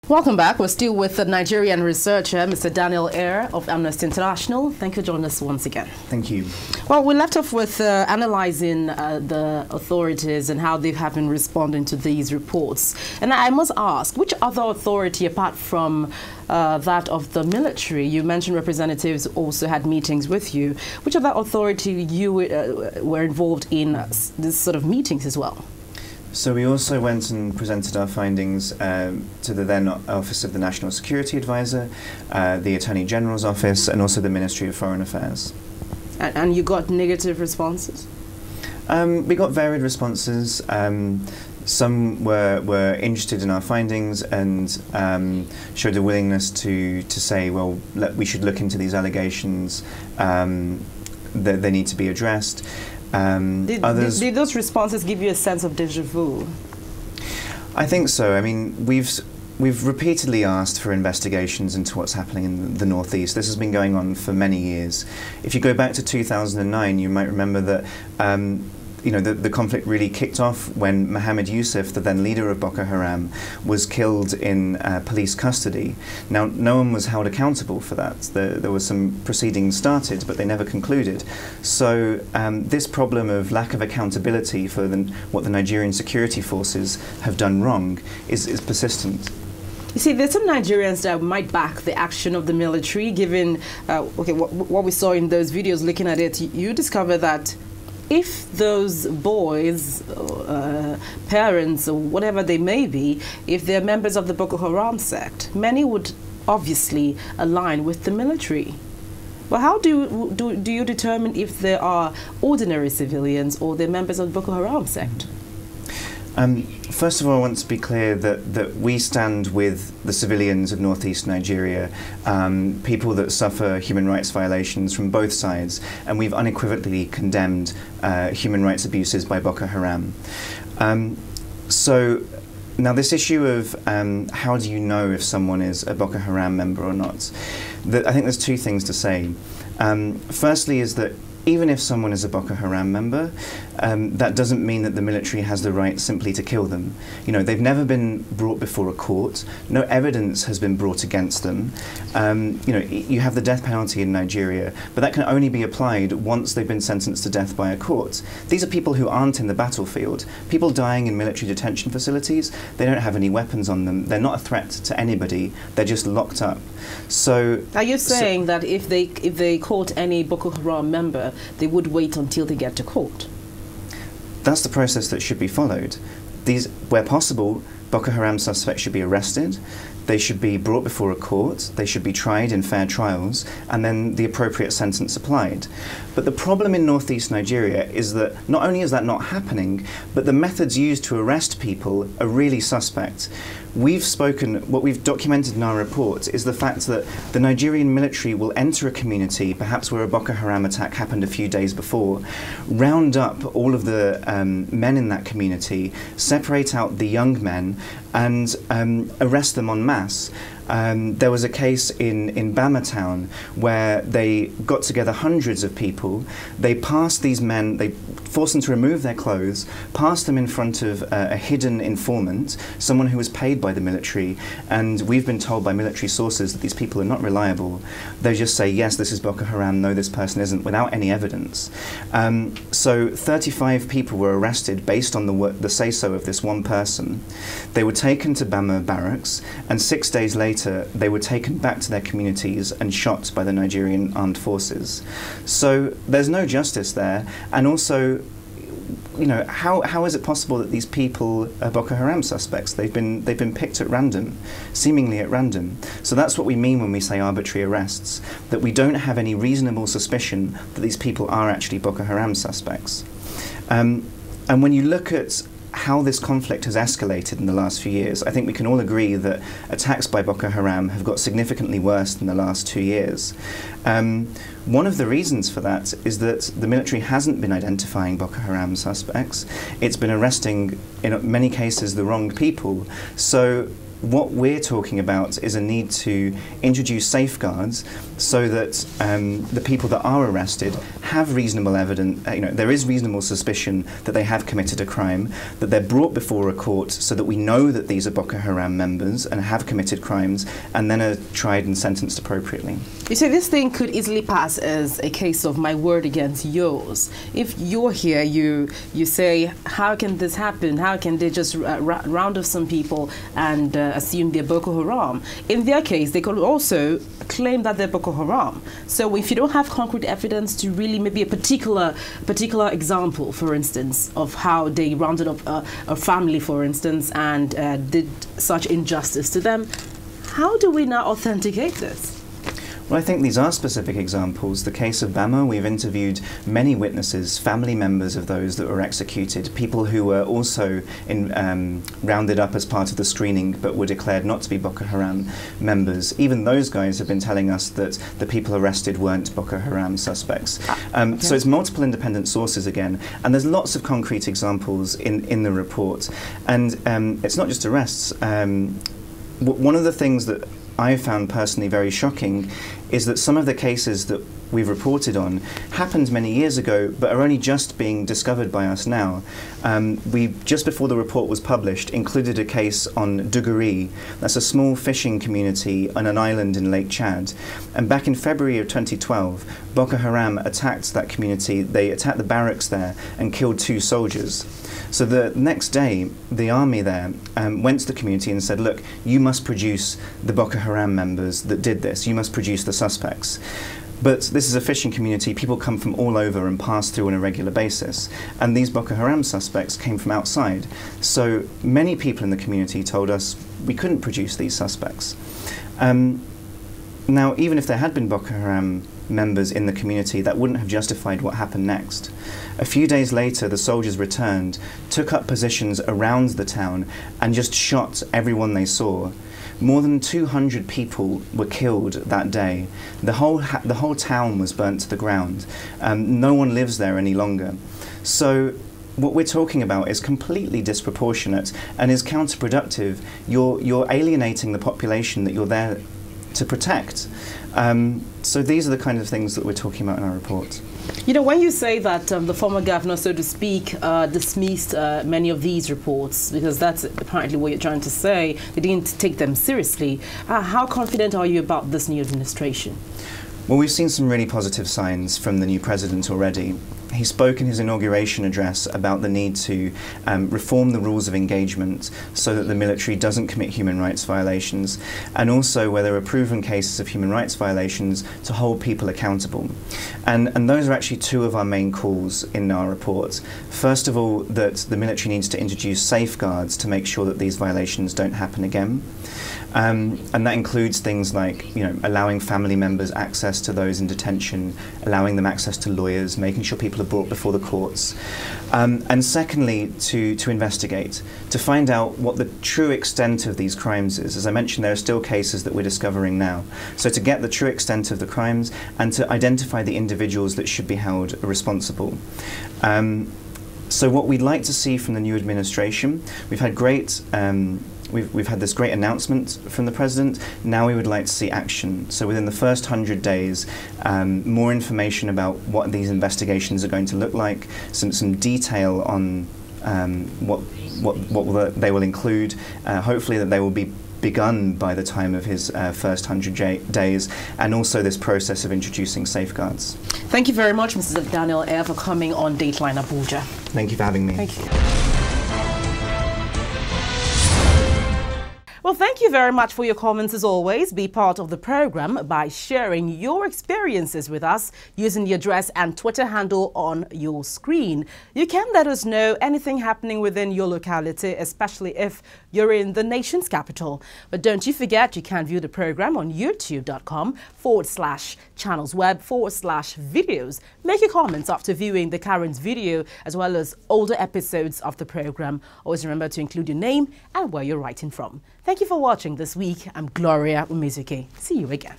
Welcome back. We're still with the Nigerian researcher, Mr. Daniel Eyre of Amnesty International. Thank you for joining us once again. Thank you. Well, we left off with analyzing the authorities and how they have been responding to these reports. And I must ask, which other authority, apart from that of the military, you mentioned representatives also had meetings with you, which other authority you were involved in this sort of meetings as well? So we also went and presented our findings to the then Office of the National Security Advisor, the Attorney General's Office, and also the Ministry of Foreign Affairs. And you got negative responses? We got varied responses. Some were interested in our findings and showed a willingness to say, well, we should look into these allegations, that they need to be addressed. Did those responses give you a sense of déjà vu? I think so. I mean, we've repeatedly asked for investigations into what's happening in the Northeast. This has been going on for many years. If you go back to 2009, you might remember that the conflict really kicked off when Mohammed Yusuf, the then leader of Boko Haram, was killed in police custody. Now, no one was held accountable for that. There was some proceedings started, but they never concluded. So this problem of lack of accountability for what the Nigerian security forces have done wrong is persistent. You see, there's some Nigerians that might back the action of the military, given what we saw in those videos. Looking at it, you discover that if those boys, parents, or whatever they may be, if they're members of the Boko Haram sect, many would obviously align with the military. But how do you determine if they are ordinary civilians or they're members of the Boko Haram sect? First of all, I want to be clear that we stand with the civilians of northeast Nigeria, people that suffer human rights violations from both sides, and we've unequivocally condemned human rights abuses by Boko Haram. So now this issue of how do you know if someone is a Boko Haram member or not, I think there's two things to say. Firstly is that even if someone is a Boko Haram member, that doesn't mean that the military has the right simply to kill them. You know, they've never been brought before a court. No evidence has been brought against them. You have the death penalty in Nigeria, but that can only be applied once they've been sentenced to death by a court. These are people who aren't in the battlefield. People dying in military detention facilities, they don't have any weapons on them. They're not a threat to anybody. They're just locked up. So, are you saying that if they caught any Boko Haram member, they would wait until they get to court? That's the process that should be followed. Where possible, Boko Haram suspects should be arrested, they should be brought before a court, they should be tried in fair trials, and then the appropriate sentence applied. But the problem in northeast Nigeria is that not only is that not happening, but the methods used to arrest people are really suspect. What we've documented in our report is the fact that the Nigerian military will enter a community, perhaps where a Boko Haram attack happened a few days before, round up all of the men in that community, separate out the young men, and arrest them en masse. There was a case in Bama town where they got together hundreds of people, they passed these men, they forced them to remove their clothes, passed them in front of a hidden informant, someone who was paid by the military, and we've been told by military sources that these people are not reliable. They just say, yes, this is Boko Haram, no, this person isn't, without any evidence. So 35 people were arrested based on the say-so of this one person. They were taken to Bama barracks, and 6 days later they were taken back to their communities and shot by the Nigerian armed forces. So there's no justice there, and also, you know, how is it possible that these people are Boko Haram suspects? They've been picked at random, seemingly at random. So that's what we mean when we say arbitrary arrests, that we don't have any reasonable suspicion that these people are actually Boko Haram suspects. And when you look at how this conflict has escalated in the last few years, I think we can all agree that attacks by Boko Haram have got significantly worse in the last 2 years. One of the reasons for that is that the military hasn't been identifying Boko Haram suspects. It's been arresting, in many cases, the wrong people. So what we're talking about is a need to introduce safeguards so that the people that are arrested have reasonable evidence, there is reasonable suspicion that they have committed a crime, that they're brought before a court so that we know that these are Boko Haram members and have committed crimes, and then are tried and sentenced appropriately. You say this thing could easily pass as a case of my word against yours. If you're here, you say, how can this happen? How can they just round up some people and assume they're Boko Haram? In their case, they could also claim that they're Boko Haram. So if you don't have concrete evidence to really maybe a particular example, for instance, of how they rounded up a family, for instance, and did such injustice to them, how do we now authenticate this? Well, I think these are specific examples. The case of Bama, we've interviewed many witnesses, family members of those that were executed, people who were also rounded up as part of the screening but were declared not to be Boko Haram members. Even those guys have been telling us that the people arrested weren't Boko Haram suspects. Okay. So it's multiple independent sources again, and there's lots of concrete examples in the report. And it's not just arrests. One of the things that I found personally very shocking is that some of the cases that we've reported on happened many years ago but are only just being discovered by us now. We, just before the report was published, included a case on Duguri. That's a small fishing community on an island in Lake Chad. And back in February of 2012, Boko Haram attacked that community. They attacked the barracks there and killed 2 soldiers. So the next day, the army there went to the community and said, look, you must produce the Boko Haram members that did this. You must produce the suspects. But this is a fishing community. People come from all over and pass through on a regular basis. And these Boko Haram suspects came from outside. So many people in the community told us we couldn't produce these suspects. Now, even if there had been Boko Haram members in the community, that wouldn't have justified what happened next. A few days later, the soldiers returned, took up positions around the town, and just shot everyone they saw. More than 200 people were killed that day. The whole town was burnt to the ground. No one lives there any longer. So what we're talking about is completely disproportionate and is counterproductive. You're alienating the population that you're there to protect. So these are the kind of things that we're talking about in our report. You know, when you say that the former governor, so to speak, dismissed many of these reports, because that's apparently what you're trying to say, they didn't take them seriously, how confident are you about this new administration? Well, we've seen some really positive signs from the new president already. He spoke in his inauguration address about the need to reform the rules of engagement so that the military doesn't commit human rights violations, and also where there are proven cases of human rights violations to hold people accountable. And those are actually 2 of our main calls in our report. First of all, that the military needs to introduce safeguards to make sure that these violations don't happen again. And that includes things like, allowing family members access to those in detention, allowing them access to lawyers, making sure people are brought before the courts. And secondly, to investigate, to find out what the true extent of these crimes is. As I mentioned, there are still cases that we're discovering now. So to get the true extent of the crimes and to identify the individuals that should be held responsible. So what we'd like to see from the new administration, we've had great We've had this great announcement from the president. Now we would like to see action. So within the first 100 days, more information about what these investigations are going to look like, some detail on what they will include. Hopefully that they will be begun by the time of his first 100 days, and also this process of introducing safeguards. Thank you very much, Mr. Daniel Air, for coming on Dateline Abuja. Thank you for having me. Thank you. Well, thank you very much for your comments as always. Be part of the program by sharing your experiences with us using the address and Twitter handle on your screen. You can let us know anything happening within your locality, especially if you're in the nation's capital. But don't you forget, you can view the program on youtube.com/channelsweb/videos. Make your comments after viewing the current video as well as older episodes of the program. Always remember to include your name and where you're writing from. Thank you for watching this week. I'm Gloria Umezuke. See you again.